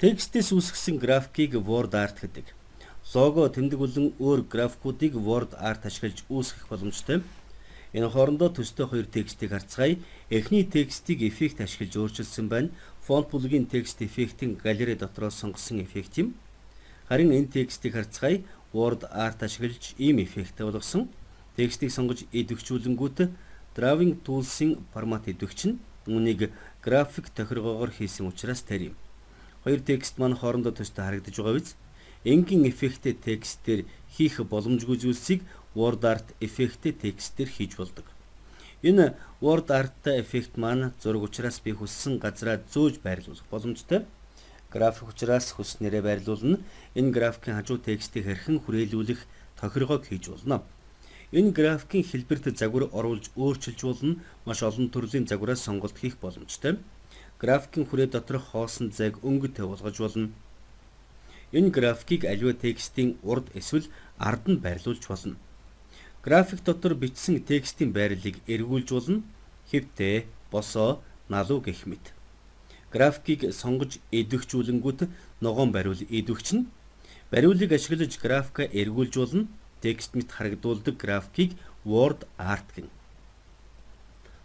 Текстээс үүсгэсэн графикийг word art гэдэг. Лого тэмдэг болон өөр графикуудыг word art ашиглаж үүсгэх боломжтой. Энэ хоорондоо төстэй хоёр текстийг харцгаая. Эхний текстийг эффект ашиглаж өөрчилсөн байна. Фонт бүлгийн текст эффектийн галерей дотроос сонгосон эффект юм. Харин энэ текстийг харцгаая. Word art ашиглаж ийм эффект болгосон. Текстийг сонгож идэвхжүүлэнгүүт Drawing Tools-ийн формат идэвхж нь үүнийг график тохиргоогоор хийсэн учраас тэр юм. Хоёр текст маань хоорондоо төстэй харагдаж байгаа биз? Энгийн эффекттэй текстээр хийх боломжгүй зүйлсийг word art эффекттэй текстээр хийж болдог. Энэ word art эффект маань зураг учраас би хүссэн газраа зөөж байрлуулах боломжтой. График учраас хүснээрээ байрлуулна. Энэ графикийн хажуу текстийг хэрхэн хүрээлүүлэх тохиргоог хийж болно. Энэ графикийн хэлбэрт загвар оруулж өөрчилж болно. Маш олон төрлийн загвараас сонголт хийх боломжтой. Графикийн хүрээ доторх хоосон зайг өнгөтэй болгож болно. Энэ графикийг аливаа текстийн урд эсвэл ард нь байрлуулж болно. График дотор бичсэн текстийн байрлалыг эргүүлж болно. Хэвтээ, босоо, налуу гэх мэт. Графикийг сонгож идэвхжүүлэнгүүт ногоон бариул идэвхжинэ. Бариулыг ашиглаж графика эргүүлж болно. Текст мэт харагдуулдаг графикийг word art гэнэ.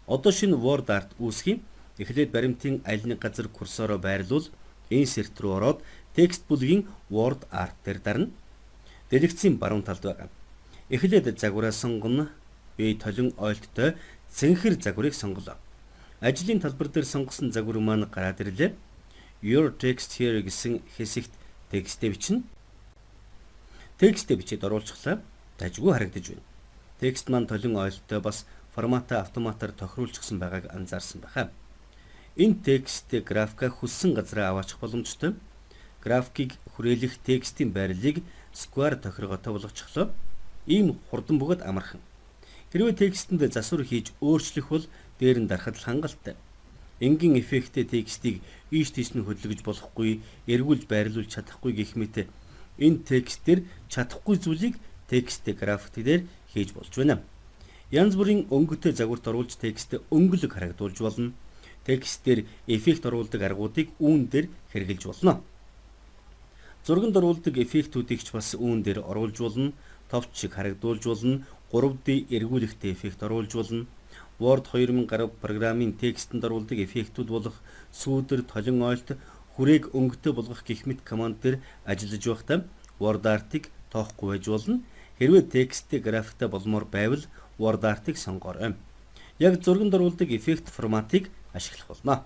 Одоо шинэ word art үүсгэе. Эхлээд баримтын аль нэг газар курсороо байрлуул. Insert руу ороод текст бүлгийн word art дээр дарна. Дэлгэцийн баруун талд байгаа. Эхлээд загвараа сонгоно. Би толин ойлттой цэнхэр загварыг сонголоо. Ажлын талбар дээр сонгосон загвар маань гараад ирлээ. Your text here гэсэн хэсэгт текстээ бичнэ. Текстээ бичээд оруулчихлаа. Дажгүй харагдаж байна. Текст маань толин ойлттой бас форматаа автоматар тохируулчихсан байгааг анзаарсан байхаа. Энэ текст графика хүссэн газраа аваачих боломжтой. Графикийг хүрээлэх текстийн байрлалыг square тохиргоотой болгочихлоо. Ийм хурдан бөгөөд амархан. Хэрвээ текстэнд засвар хийж өөрчлөх бол дээр нь дарахад л хангалттай. Энгийн эффекттэй текстийг ийш тийш нь хөдөлгөж болохгүй, эргүүлж байрлуулж чадахгүй гэх мэт энэ текстээр чадахгүй зүйлийг текст график дээр хийж болж байна. Янз бүрийн өнгөтэй загварт оруулж текст өнгөлөг харагдуулж болно. Текстээр эффект оруулдаг аргуудыг үүн дээр хэрэгжилж болно. Зурганд оруулдаг эффектүүдийг ч бас үүн дээр оруулж болно. Товч шиг харагдуулж болно. 3D эргүүлэхтэй эффект оруулж болно. Word 2000 гаруй программын текстэнд оруулдаг эффектүүд болох сүүдэр, толин ойлт, хүрээг өнгөтэй болгох гэх мэт команд дээр ажиллаж байхдаа word art-ыг тоохгүй байж болно. Хэрвээ тексттэй графиктай болмоор байвал word art-ыг сонгоорой. Яг зурганд оруулдаг эффект форматыг ашиглах болно.